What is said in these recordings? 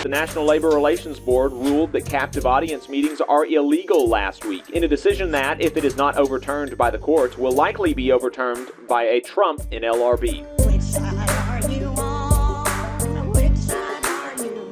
the National Labor Relations Board ruled that captive audience meetings are illegal last week, in a decision that, if it is not overturned by the courts, will likely be overturned by a Trump NLRB. Which side are you on? Which side are you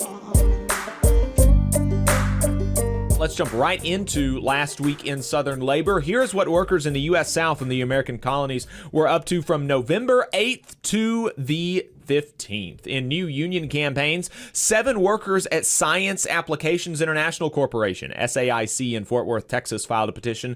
on? Let's jump right into last week in Southern labor. Here's what workers in the U.S. South and the American colonies were up to from November 8th to the 15th. In new union campaigns, 7 workers at Science Applications International Corporation, SAIC, in Fort Worth, Texas, filed a petition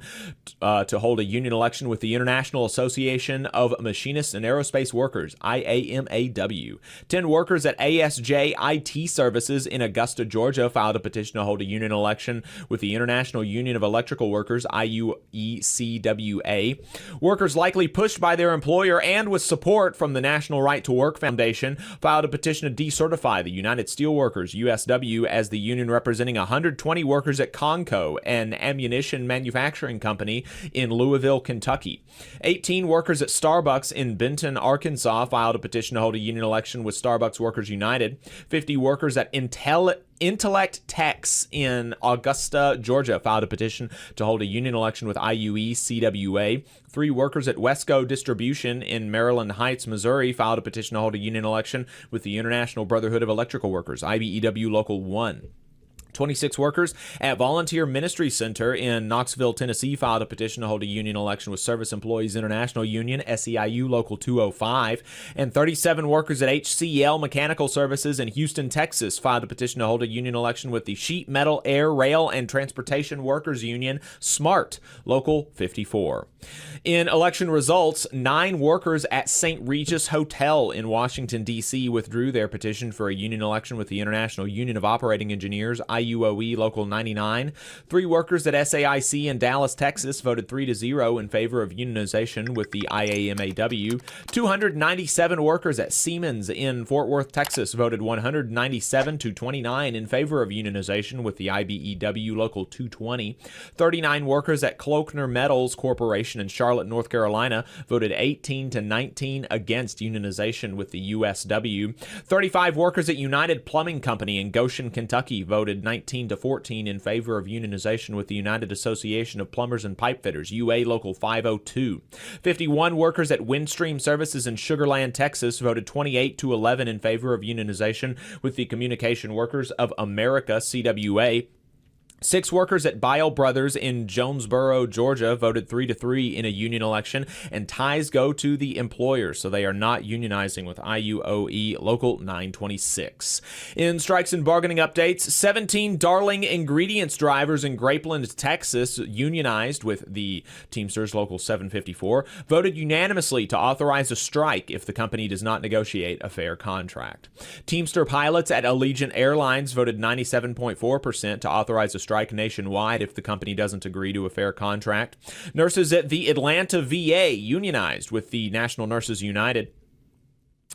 to hold a union election with the International Association of Machinists and Aerospace Workers, IAMAW. 10 workers at ASJ IT Services in Augusta, Georgia, filed a petition to hold a union election with the International Union of Electrical Workers, IUECWA. Workers likely pushed by their employer and with support from the National Right to Work Foundation filed a petition to decertify the United Steelworkers, USW, as the union representing 120 workers at Conco, an ammunition manufacturing company in Louisville, Kentucky. 18 workers at Starbucks in Benton, Arkansas, filed a petition to hold a union election with Starbucks Workers United. 50 workers at Intellect Techs in Augusta, Georgia, filed a petition to hold a union election with IUECWA. 3 workers at Wesco Distribution in Maryland Heights, Missouri, filed a petition to hold a union election with the International Brotherhood of Electrical Workers, IBEW Local 1. 26 workers at Volunteer Ministry Center in Knoxville, Tennessee, filed a petition to hold a union election with Service Employees International Union, SEIU Local 205. And 37 workers at HCL Mechanical Services in Houston, Texas, filed a petition to hold a union election with the Sheet Metal, Air, Rail, and Transportation Workers Union, SMART, Local 54. In election results, 9 workers at St. Regis Hotel in Washington, D.C. withdrew their petition for a union election with the International Union of Operating Engineers, IUOE Local 99. 3 workers at SAIC in Dallas, Texas voted 3-0 in favor of unionization with the IAMAW. 297 workers at Siemens in Fort Worth, Texas voted 197-29 in favor of unionization with the IBEW Local 220. 39 workers at Kloeckner Metals Corporation in Charlotte, North Carolina voted 18-19 against unionization with the USW. 35 workers at United Plumbing Company in Goshen, Kentucky voted 19-14 in favor of unionization with the United Association of Plumbers and Pipefitters, UA Local 502. 51 workers at Windstream Services in Sugar Land, Texas voted 28-11 in favor of unionization with the Communication Workers of America, CWA. 6 workers at Bile Brothers in Jonesboro, Georgia voted 3-3 in a union election, and ties go to the employers, so they are not unionizing with IUOE Local 926. In strikes and bargaining updates, 17 Darling Ingredients drivers in Grapeland, Texas, unionized with the Teamsters Local 754, voted unanimously to authorize a strike if the company does not negotiate a fair contract. Teamster pilots at Allegiant Airlines voted 97.4% to authorize a strike nationwide if the company doesn't agree to a fair contract. Nurses at the Atlanta VA unionized with the National Nurses United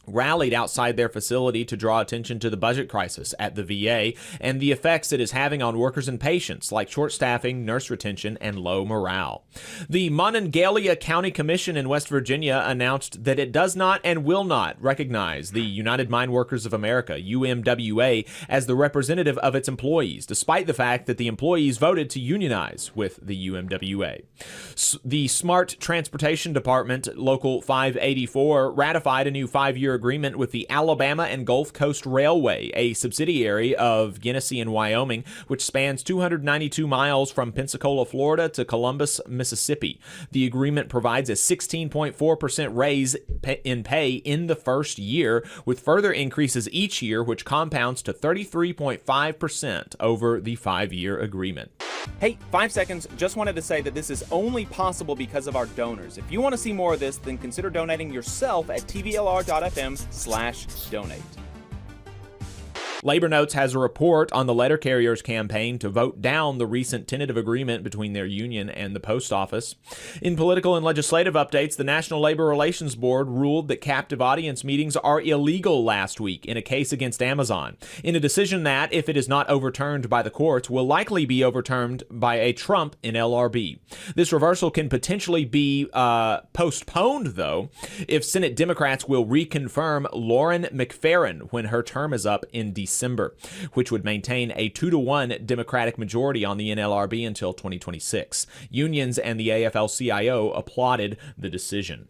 rallied outside their facility to draw attention to the budget crisis at the VA and the effects it is having on workers and patients, like short staffing, nurse retention, and low morale. The Monongalia County Commission in West Virginia announced that it does not and will not recognize the United Mine Workers of America, UMWA, as the representative of its employees, despite the fact that the employees voted to unionize with the UMWA. The Smart Transportation Department, Local 584, ratified a new 5-year agreement with the Alabama and Gulf Coast Railway, a subsidiary of Genesee and Wyoming, which spans 292 miles from Pensacola, Florida to Columbus, Mississippi. The agreement provides a 16.4% raise in pay in the first year, with further increases each year, which compounds to 33.5% over the 5-year agreement. Hey, 5 seconds, just wanted to say that this is only possible because of our donors. If you want to see more of this, then consider donating yourself at tvlr.fm/donate. Labor Notes has a report on the letter carriers' campaign to vote down the recent tentative agreement between their union and the post office. In political and legislative updates, the National Labor Relations Board ruled that captive audience meetings are illegal last week in a case against Amazon, in a decision that, if it is not overturned by the courts, will likely be overturned by a Trump NLRB. This reversal can potentially be postponed, though, if Senate Democrats will reconfirm Lauren McFerrin when her term is up in December. December, which would maintain a 2-to-1 Democratic majority on the NLRB until 2026. Unions and the AFL-CIO applauded the decision.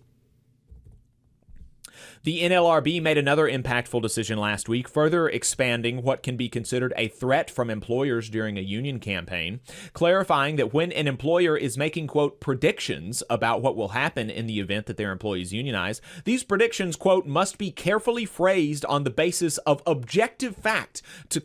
The NLRB made another impactful decision last week, further expanding what can be considered a threat from employers during a union campaign, clarifying that when an employer is making, quote, predictions about what will happen in the event that their employees unionize, these predictions, quote, must be carefully phrased on the basis of objective fact to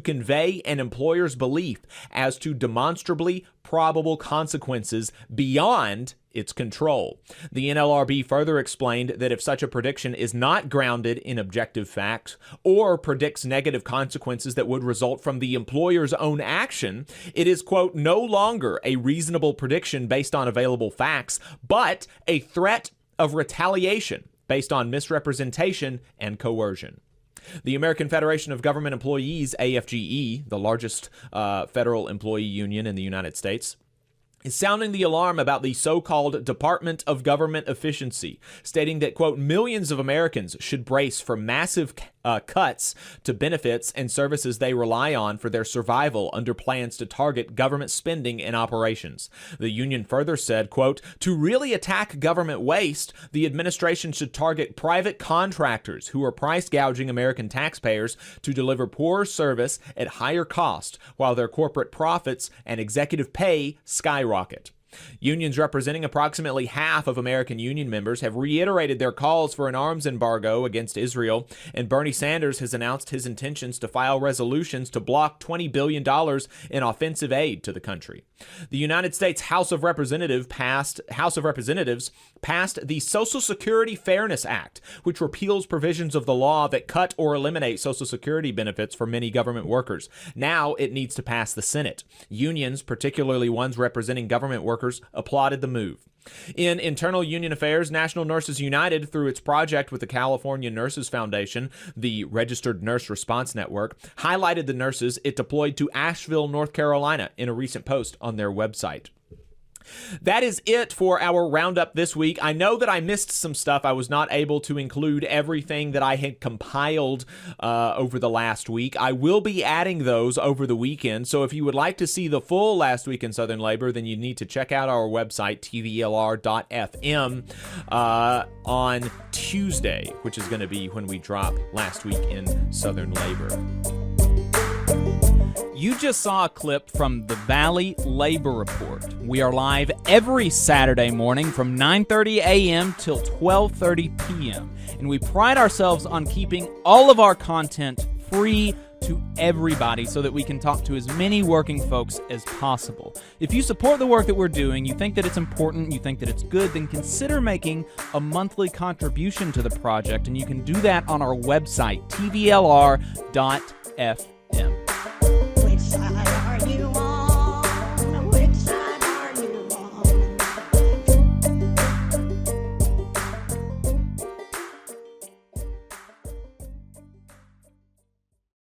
convey an employer's belief as to demonstrably probable consequences beyond its control. The NLRB further explained that if such a prediction is not grounded in objective facts or predicts negative consequences that would result from the employer's own action, it is, quote, no longer a reasonable prediction based on available facts, but a threat of retaliation based on misrepresentation and coercion. The American Federation of Government Employees, AFGE, the largest federal employee union in the United States, is sounding the alarm about the so-called Department of Government Efficiency, stating that, quote, millions of Americans should brace for massive cuts to benefits and services they rely on for their survival under plans to target government spending and operations. The union further said, quote, to really attack government waste, the administration should target private contractors who are price gouging American taxpayers to deliver poorer service at higher cost while their corporate profits and executive pay skyrocket. Unions representing approximately half of American union members have reiterated their calls for an arms embargo against Israel, and Bernie Sanders has announced his intentions to file resolutions to block $20 billion in offensive aid to the country. The United States House of Representatives passed the Social Security Fairness Act, which repeals provisions of the law that cut or eliminate Social Security benefits for many government workers. Now it needs to pass the Senate. Unions, particularly ones representing government workers, applauded the move. In internal union affairs, National Nurses United, through its project with the California Nurses Foundation, the Registered Nurse Response Network, highlighted the nurses it deployed to Asheville, North Carolina in a recent post on their website. That is it for our roundup this week. I know that I missed some stuff. I was not able to include everything that I had compiled over the last week. I will be adding those over the weekend. So if you would like to see the full Last Week in Southern Labor, then you need to check out our website, tvlr.fm, on Tuesday, which is going to be when we drop Last Week in Southern Labor. You just saw a clip from the Valley Labor Report. We are live every Saturday morning from 9:30 a.m. till 12:30 p.m. And we pride ourselves on keeping all of our content free to everybody so that we can talk to as many working folks as possible. If you support the work that we're doing, you think that it's important, you think that it's good, then consider making a monthly contribution to the project, and you can do that on our website, tvlr.fm.